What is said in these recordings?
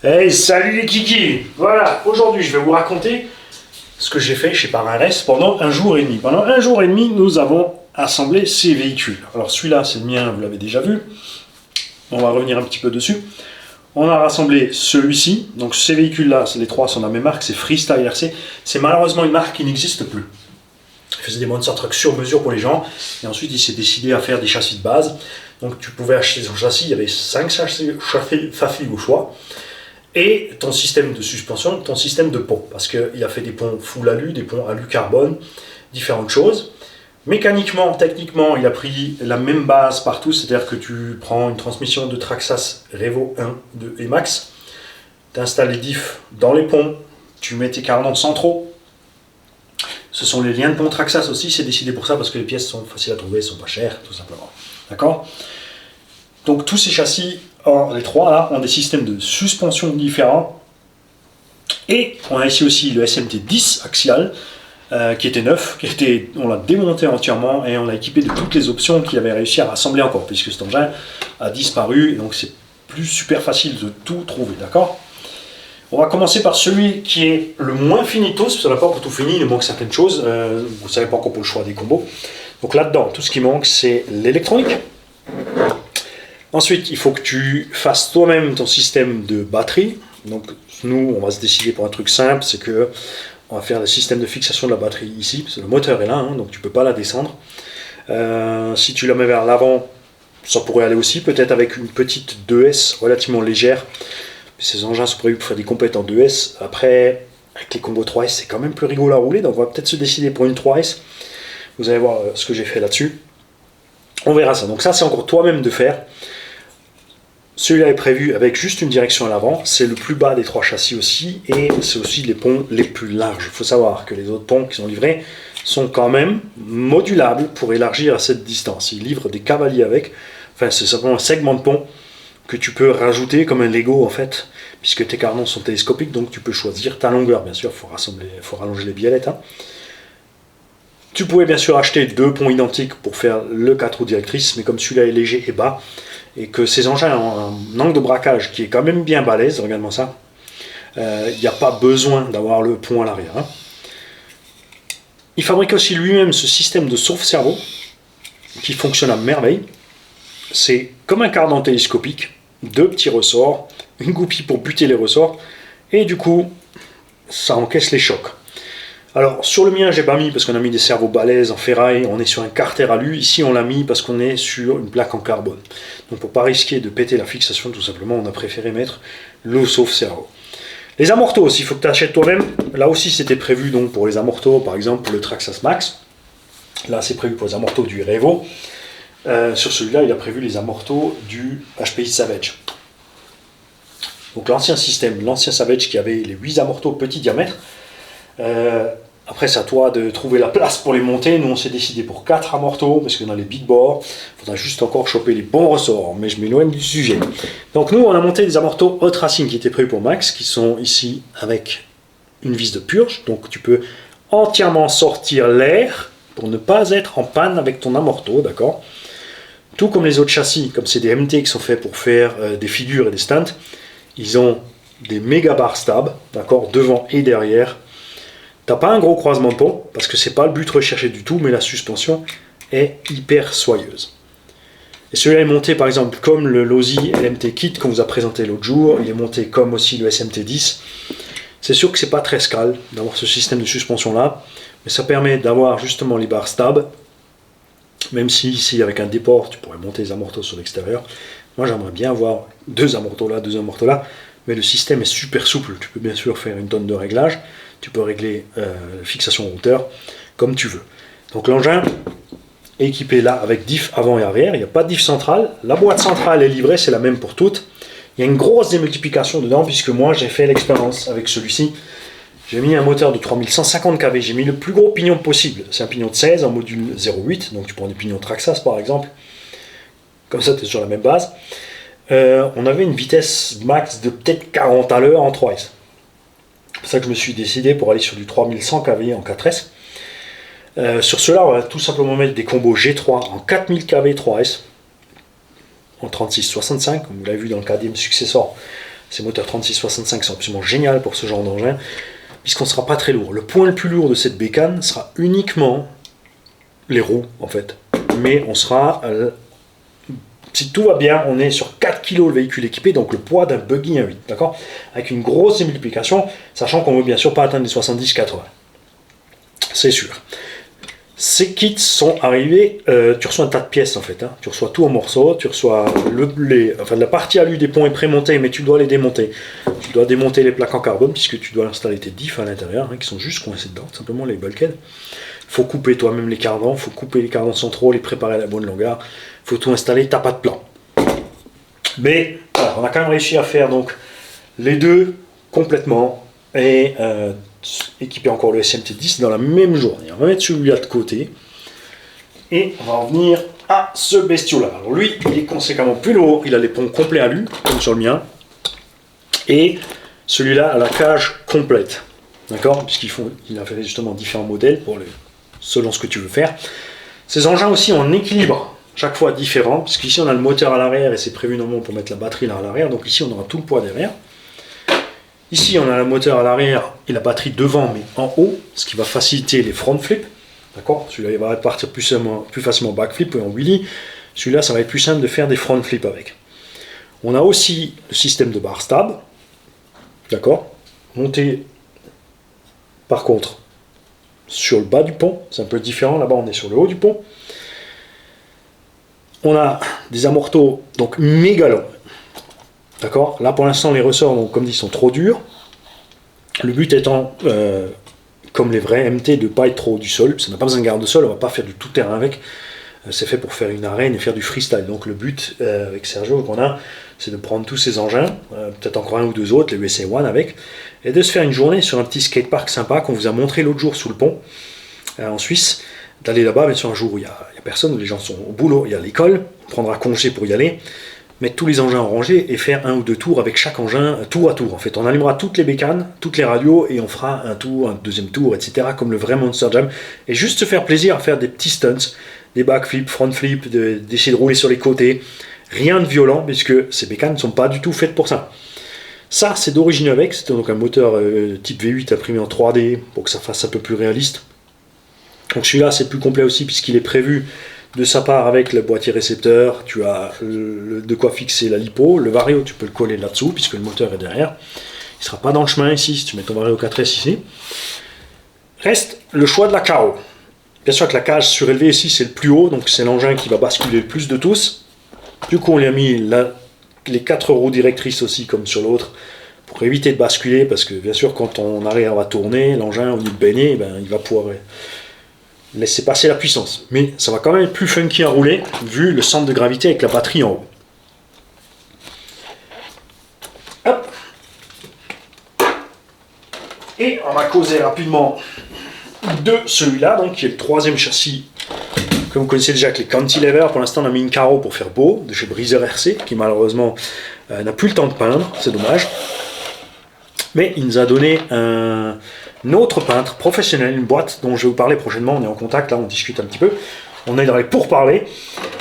Hey, salut les kikis! Voilà, aujourd'hui je vais vous raconter ce que j'ai fait chez Parrain-Rest pendant un jour et demi. Pendant un jour et demi, nous avons assemblé ces véhicules. Alors celui-là, c'est le mien, vous l'avez déjà vu. On va revenir un petit peu dessus. On a rassemblé celui-ci. Donc ces véhicules-là, les trois sont de la même marque, c'est Freestyle RC. C'est malheureusement une marque qui n'existe plus. Il faisait des monster trucks sur mesure pour les gens. Et ensuite, il s'est décidé à faire des châssis de base. Donc tu pouvais acheter son châssis, il y avait 5 châssis au choix. Et ton système de suspension, ton système de pont. Parce qu'il a fait des ponts full alu, des ponts alu carbone, différentes choses. Mécaniquement, techniquement, il a pris la même base partout. C'est-à-dire que tu prends une transmission de Traxxas Revo 1, 2 et Max. Tu installes les diffs dans les ponts. Tu mets tes carnans centraux. Ce sont les liens de pont Traxxas aussi. C'est décidé pour ça parce que les pièces sont faciles à trouver, sont pas chères, tout simplement. D'accord ? Donc tous ces châssis, les trois là, ont des systèmes de suspension différents. Et on a ici aussi le SMT10 axial, qui était neuf, on l'a démonté entièrement et on l'a équipé de toutes les options qu'il avait réussi à rassembler encore, puisque cet engin a disparu, et donc c'est plus super facile de tout trouver, d'accord ? On va commencer par celui qui est le moins finitos, parce qu'on n'a pas encore tout fini, il manque certaines choses, vous ne savez pas encore pour le choix des combos. Donc là-dedans, tout ce qui manque, c'est l'électronique. Ensuite, il faut que tu fasses toi-même ton système de batterie. Donc nous, on va se décider pour un truc simple, c'est que on va faire le système de fixation de la batterie ici, parce que le moteur est là, hein, donc tu ne peux pas la descendre. Si tu la mets vers l'avant, ça pourrait aller aussi, peut-être avec une petite 2S relativement légère. Ces engins sont prévus pour faire des compètes en 2S. Après, avec les combos 3S, c'est quand même plus rigolo à rouler, donc on va peut-être se décider pour une 3S. Vous allez voir ce que j'ai fait là-dessus. On verra ça. Donc ça, c'est encore toi-même de faire. Celui-là est prévu avec juste une direction à l'avant, c'est le plus bas des trois châssis aussi, et c'est aussi les ponts les plus larges. Il faut savoir que les autres ponts qui sont livrés sont quand même modulables pour élargir à cette distance. Ils livrent des cavaliers avec, enfin c'est simplement un segment de pont que tu peux rajouter comme un Lego en fait, puisque tes carnons sont télescopiques, donc tu peux choisir ta longueur, bien sûr, il faut rallonger les biellettes. Hein. Tu pouvais bien sûr acheter deux ponts identiques pour faire le 4 roues directrices, mais comme celui-là est léger et bas, et que ces engins ont un angle de braquage qui est quand même bien balèze, regarde-moi ça, il n'y a pas besoin d'avoir le pont à l'arrière. Hein. Il fabrique aussi lui-même ce système de sauve-cerveau qui fonctionne à merveille. C'est comme un cardan télescopique, deux petits ressorts, une goupille pour buter les ressorts, et du coup, ça encaisse les chocs. Alors sur le mien j'ai pas mis parce qu'on a mis des cerveaux balèzes en ferraille, on est sur un carter alu, ici on l'a mis parce qu'on est sur une plaque en carbone. Donc pour pas risquer de péter la fixation tout simplement on a préféré mettre le sauve-cerveau. Les amortos, il faut que tu achètes toi-même, là aussi c'était prévu donc pour les amortos par exemple pour le Traxxas Max, là c'est prévu pour les amortos du Revo, sur celui-là il a prévu les amortos du HPI Savage. Donc l'ancien système, l'ancien Savage qui avait les 8 amortos petit diamètre, après c'est à toi de trouver la place pour les monter. Nous on s'est décidé pour 4 amortos parce qu'on a les big bores, il faudra juste encore choper les bons ressorts, mais je m'éloigne du sujet. Donc nous on a monté des amortos Hot Racing qui étaient prévus pour Max, qui sont ici avec une vis de purge, donc tu peux entièrement sortir l'air pour ne pas être en panne avec ton amorto, d'accord. Tout comme les autres châssis, comme c'est des MT qui sont faits pour faire des figures et des stands, ils ont des méga bar stab, d'accord, devant et derrière. T'as pas un gros croisement de pont, parce que c'est pas le but recherché du tout, mais la suspension est hyper soyeuse. Et celui-là est monté par exemple comme le Losi LMT Kit qu'on vous a présenté l'autre jour, il est monté comme aussi le SMT10. C'est sûr que c'est pas très scale d'avoir ce système de suspension là, mais ça permet d'avoir justement les barres stab, même si ici avec un déport tu pourrais monter les amortos sur l'extérieur. Moi j'aimerais bien avoir deux amortos là, mais le système est super souple, tu peux bien sûr faire une tonne de réglages. Tu peux régler la fixation en hauteur comme tu veux. Donc l'engin est équipé là avec diff avant et arrière. Il n'y a pas de diff centrale. La boîte centrale est livrée, c'est la même pour toutes. Il y a une grosse démultiplication dedans puisque moi j'ai fait l'expérience avec celui-ci. J'ai mis un moteur de 3150 kV. J'ai mis le plus gros pignon possible. C'est un pignon de 16 en module 0,8. Donc tu prends des pignons Traxxas par exemple. Comme ça tu es sur la même base. On avait une vitesse max de peut-être 40 à l'heure en 3S. C'est pour ça que je me suis décidé pour aller sur du 3100 kV en 4S. Sur cela, on va tout simplement mettre des combos G3 en 4000 kV 3S en 36-65, comme vous l'avez vu dans le KDM Successor. Ces moteurs 3665 sont absolument géniaux pour ce genre d'engin, puisqu'on ne sera pas très lourd. Le point le plus lourd de cette bécane sera uniquement les roues, en fait. Mais on sera, si tout va bien, on est sur 4 kg le véhicule équipé, donc le poids d'un buggy 1.8, d'accord? Avec une grosse démultiplication, sachant qu'on ne veut bien sûr pas atteindre les 70-80. C'est sûr. Ces kits sont arrivés, tu reçois un tas de pièces en fait, hein. Tu reçois tout en morceaux, tu reçois la partie alu des ponts est prémontée, mais tu dois les démonter. Tu dois démonter les plaques en carbone, puisque tu dois installer tes diffs à l'intérieur, hein, qui sont juste coincés dedans, simplement les bulkheads. Il faut couper toi-même les cardans, il faut couper les cardans centraux, les préparer à la bonne longueur, il faut tout installer, t'as pas de plan. Mais voilà, on a quand même réussi à faire donc les deux complètement, et équiper encore le SMT10 dans la même journée. On va mettre celui-là de côté et on va revenir à ce bestiau-là. Alors lui, il est conséquemment plus lourd, il a les ponts complets alu, comme sur le mien, et celui-là a la cage complète, d'accord, puisqu'il a fait justement différents modèles selon ce que tu veux faire. Ces engins aussi ont un équilibre chaque fois différent, puisqu'ici on a le moteur à l'arrière et c'est prévu normalement pour mettre la batterie là à l'arrière, donc ici on aura tout le poids derrière. Ici, on a le moteur à l'arrière et la batterie devant, mais en haut, ce qui va faciliter les front flips. D'accord? Celui-là, il va partir plus facilement en backflip ou en wheelie. Celui-là, ça va être plus simple de faire des front flips avec. On a aussi le système de bar stab. D'accord? Monté, par contre, sur le bas du pont. C'est un peu différent. Là-bas, on est sur le haut du pont. On a des amortos, donc méga longs. D'accord? Là, pour l'instant, les ressorts, donc, comme dit, sont trop durs. Le but étant, comme les vrais MT, de ne pas être trop haut du sol. Ça n'a pas besoin de garde-sol, on ne va pas faire du tout-terrain avec. C'est fait pour faire une arène et faire du freestyle. Donc le but, avec Sergio, qu'on a, c'est de prendre tous ces engins, peut-être encore un ou deux autres, les USA One avec, et de se faire une journée sur un petit skatepark sympa qu'on vous a montré l'autre jour sous le pont, en Suisse. D'aller là-bas, bien sûr, un jour où il n'y a personne, où les gens sont au boulot, il y a l'école, prendra congé pour y aller, mettre tous les engins en rangée et faire un ou deux tours avec chaque engin, tour à tour. En fait, on allumera toutes les bécanes, toutes les radios et on fera un tour, un deuxième tour, etc. comme le vrai Monster Jam. Et juste se faire plaisir à faire des petits stunts, des backflips, front flips, d'essayer de rouler sur les côtés. Rien de violent, puisque ces bécanes ne sont pas du tout faites pour ça. Ça, c'est d'origine avec, c'était donc un moteur type V8 imprimé en 3D pour que ça fasse un peu plus réaliste. Donc celui-là, c'est plus complet aussi, puisqu'il est prévu de sa part avec le boîtier récepteur, tu as de quoi fixer la lipo, le Vario tu peux le coller là-dessous puisque le moteur est derrière, il ne sera pas dans le chemin ici si tu mets ton Vario 4S ici. Reste le choix de la carreau. Bien sûr que la cage surélevée ici c'est le plus haut, donc c'est l'engin qui va basculer le plus de tous. Du coup on lui a mis les 4 roues directrices aussi comme sur l'autre pour éviter de basculer, parce que bien sûr quand on arrière va tourner, l'engin au lieu de baigner, il va pouvoir laisser passer la puissance, mais ça va quand même être plus funky à rouler vu le centre de gravité avec la batterie en haut. Hop. Et on va causer rapidement de celui-là, donc qui est le troisième châssis. Comme vous connaissez déjà avec les cantilever, pour l'instant on a mis une carreau pour faire beau de chez Breezer RC qui malheureusement n'a plus le temps de peindre, c'est dommage. Mais il nous a donné un autre peintre professionnel, une boîte dont je vais vous parler prochainement. On est en contact, là on discute un petit peu. On est dans les pourparlers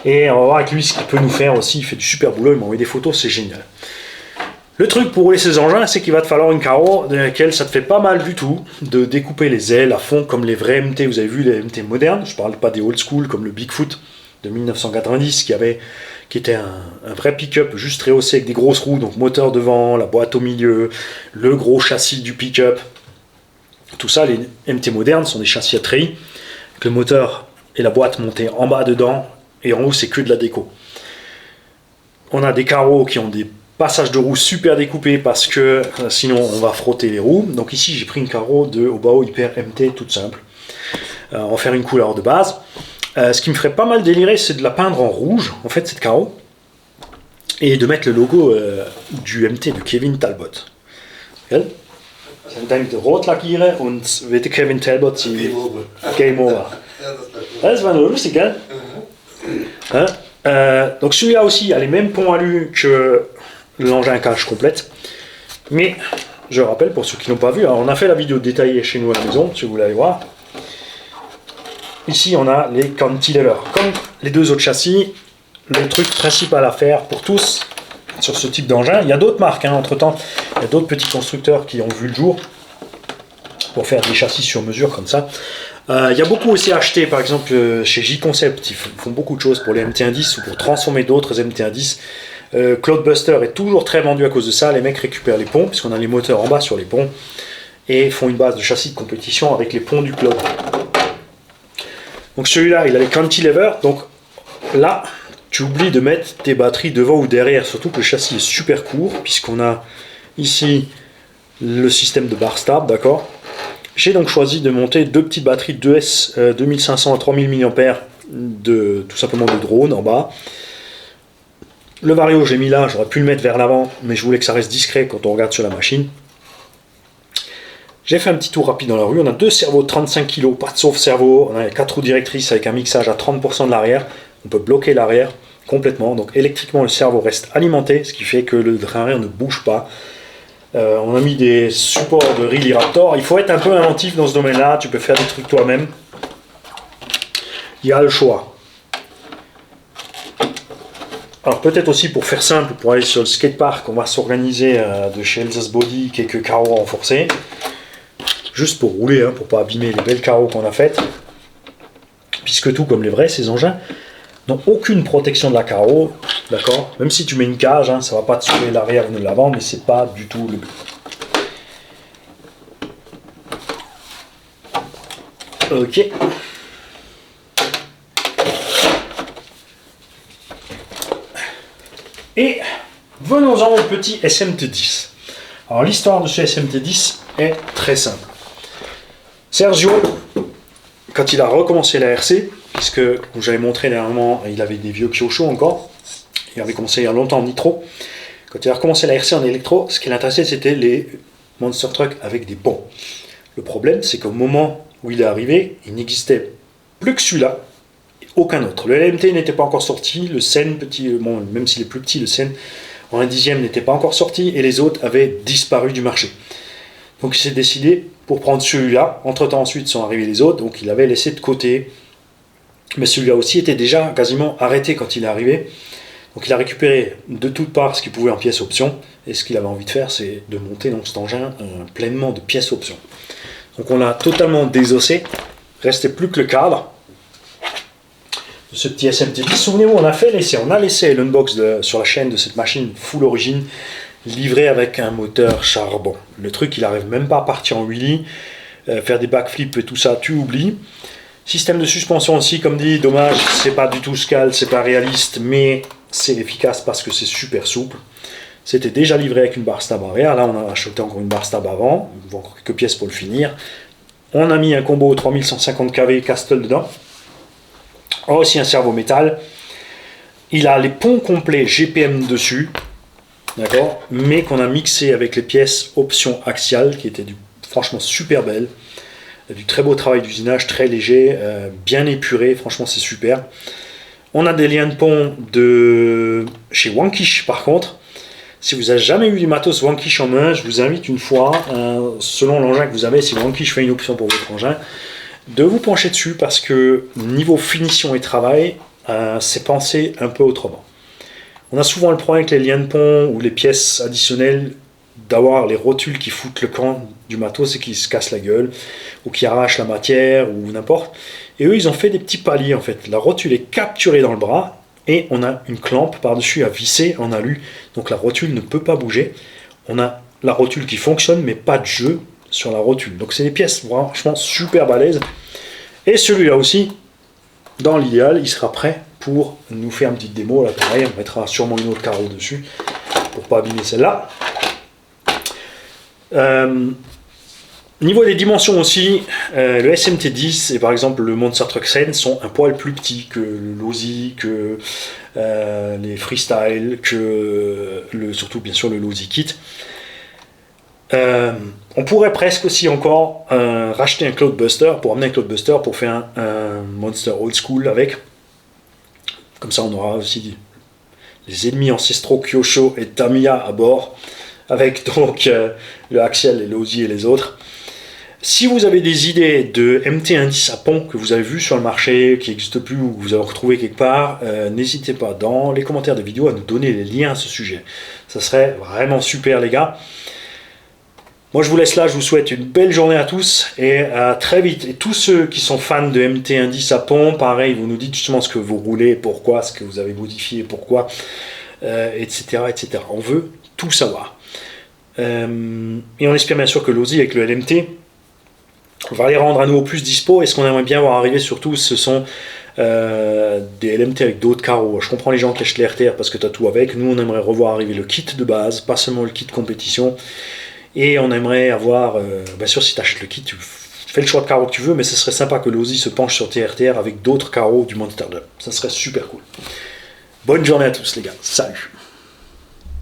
et on va voir avec lui ce qu'il peut nous faire aussi. Il fait du super boulot, il m'a envoyé des photos, c'est génial. Le truc pour rouler ces engins, c'est qu'il va te falloir une carreau dans laquelle ça te fait pas mal du tout de découper les ailes à fond comme les vrais MT. Vous avez vu les MT modernes, je parle pas des old school comme le Bigfoot de 1990 qui était un vrai pick-up juste rehaussé avec des grosses roues, donc moteur devant, la boîte au milieu, le gros châssis du pick-up. Tout ça, les MT modernes sont des châssis à treillis, avec le moteur et la boîte montée en bas dedans, et en haut c'est que de la déco. On a des carreaux qui ont des passages de roues super découpés parce que sinon on va frotter les roues. Donc ici j'ai pris une carreau de Obao Hyper MT toute simple. On va faire une couleur de base. Ce qui me ferait pas mal délirer, c'est de la peindre en rouge, en fait, cette carreau, et de mettre le logo du MT, de Kevin Talbot. Dann denkt rot lackieren und wird Kevin Talbot Game Over. Das war nur lustig, gell? Donc celui-là aussi a les mêmes ponts alu que l'engin cage complète, mais je rappelle pour ceux qui n'ont pas vu, alors on a fait la vidéo détaillée chez nous à la maison, si vous voulez aller voir. Ici on a les cantilever, comme les deux autres châssis. Le truc principal à faire pour tous, sur ce type d'engin. Il y a d'autres marques, hein, entre-temps, il y a d'autres petits constructeurs qui ont vu le jour pour faire des châssis sur mesure comme ça. Il y a beaucoup aussi acheté, par exemple, chez J-Concept, ils font beaucoup de choses pour les MT110 ou pour transformer d'autres MT110. Cloudbuster est toujours très vendu à cause de ça. Les mecs récupèrent les ponts, puisqu'on a les moteurs en bas sur les ponts, et font une base de châssis de compétition avec les ponts du Cloud. Donc celui-là, il a les cantilever, donc là, tu oublies de mettre tes batteries devant ou derrière, surtout que le châssis est super court, puisqu'on a ici le système de bar stab, d'accord. J'ai donc choisi de monter deux petites batteries 2S 2500 à 3000 mAh tout simplement de drone en bas. Le vario, j'ai mis là, j'aurais pu le mettre vers l'avant, mais je voulais que ça reste discret quand on regarde sur la machine. J'ai fait un petit tour rapide dans la rue. On a deux servos de 35 kg, pas de sauve-servo. On a 4 roues directrices avec un mixage à 30% de l'arrière. On peut bloquer l'arrière complètement. Donc électriquement, le servo reste alimenté, ce qui fait que le train arrière ne bouge pas. On a mis des supports de Riley Raptor. Il faut être un peu inventif dans ce domaine-là. Tu peux faire des trucs toi-même. Il y a le choix. Alors peut-être aussi pour faire simple, pour aller sur le skatepark, on va s'organiser de chez Elsa's Body quelques carreaux renforcés. Juste pour rouler, hein, pour pas abîmer les belles carreaux qu'on a faites. Puisque tout comme les vrais, ces engins n'ont aucune protection de la carreau. D'accord. Même si tu mets une cage, hein, ça va pas te sauver l'arrière ou l'avant, mais c'est pas du tout le but. Ok. Et venons-en au petit SMT10. Alors l'histoire de ce SMT10 est très simple. Sergio, quand il a recommencé la RC, puisque comme j'avais montré dernièrement, il avait des vieux Kyosho encore, il avait commencé il y a longtemps en nitro. Quand il a recommencé la RC en électro, ce qui l'intéressait c'était les monster trucks avec des ponts. Le problème c'est qu'au moment où il est arrivé, il n'existait plus que celui-là, aucun autre. Le LMT n'était pas encore sorti, le Sen, petit, bon, même s'il est plus petit, le Sen en 1/10 n'était pas encore sorti, et les autres avaient disparu du marché. Donc il s'est décidé pour prendre celui-là. Entre-temps ensuite sont arrivés les autres, donc il avait laissé de côté. Mais celui-là aussi était déjà quasiment arrêté quand il est arrivé. Donc il a récupéré de toutes parts ce qu'il pouvait en pièces options. Et ce qu'il avait envie de faire, c'est de monter donc cet engin pleinement de pièces options. Donc on l'a totalement désossé. Restait plus que le cadre de ce petit SMT10. Souvenez-vous, on a fait l'essai. On a laissé l'unbox sur la chaîne de cette machine full origine, livré avec un moteur charbon. Le truc, il n'arrive même pas à partir en wheelie. Faire des backflips et tout ça, tu oublies. Système de suspension aussi, comme dit, dommage, c'est pas du tout Scal, c'est pas réaliste, mais c'est efficace parce que c'est super souple. C'était déjà livré avec une barre stab arrière. Là, on a acheté encore une barre stab avant. Il faut encore quelques pièces pour le finir. On a mis un combo 3150 kV Castle dedans. On a aussi un servo métal. Il a les ponts complets GPM dessus. D'accord, mais qu'on a mixé avec les pièces option axiale qui étaient franchement super belles. Du très beau travail d'usinage, très léger, bien épuré, franchement c'est super. On a des liens de pont de chez Wankish par contre. Si vous n'avez jamais eu du matos Wankish en main, je vous invite une fois, selon l'engin que vous avez, si Wankish fait une option pour votre engin, de vous pencher dessus parce que niveau finition et travail, c'est pensé un peu autrement. On a souvent le problème avec les liens de pont ou les pièces additionnelles d'avoir les rotules qui foutent le camp du matos et qui se cassent la gueule ou qui arrachent la matière ou n'importe. Et eux, ils ont fait des petits paliers en fait. La rotule est capturée dans le bras et on a une clampe par-dessus à visser en alu. Donc la rotule ne peut pas bouger. On a la rotule qui fonctionne mais pas de jeu sur la rotule. Donc c'est des pièces franchement super balèzes. Et celui-là aussi, dans l'idéal, il sera prêt pour nous faire une petite démo. Là, pareil, on mettra sûrement une autre carreau dessus pour pas abîmer celle-là. Niveau des dimensions aussi, le SMT10 et par exemple le Monster Truck Sen sont un poil plus petits que le Losi, que les Freestyle, que surtout bien sûr le Losi Kit. On pourrait presque aussi encore racheter un Cloudbuster pour amener un Cloudbuster pour faire un Monster Old School avec. Comme ça on aura aussi les ennemis ancestraux Kyosho et Tamiya à bord avec donc le Axial, les Losi et les autres. Si vous avez des idées de MT indice à pont que vous avez vu sur le marché, qui n'existe plus ou que vous avez retrouvé quelque part, n'hésitez pas dans les commentaires de vidéo à nous donner les liens à ce sujet. Ça serait vraiment super les gars. Moi je vous laisse là, je vous souhaite une belle journée à tous et à très vite. Et tous ceux qui sont fans de MT indice à pont, pareil, vous nous dites justement ce que vous roulez, pourquoi, ce que vous avez modifié, pourquoi, etc., etc. On veut tout savoir. Et on espère bien sûr que l'OSI avec le LMT, on va les rendre à nouveau plus dispo. Et ce qu'on aimerait bien voir arriver surtout, ce sont des LMT avec d'autres carreaux. Je comprends les gens qui achètent les RTR parce que tu as tout avec. Nous, on aimerait revoir arriver le kit de base, pas seulement le kit compétition. Et on aimerait avoir, bien sûr, si tu achètes le kit, tu fais le choix de carreaux que tu veux, mais ce serait sympa que l'OSI se penche sur tes RTR avec d'autres carreaux du Monster 2. Ça serait super cool. Bonne journée à tous les gars. Salut.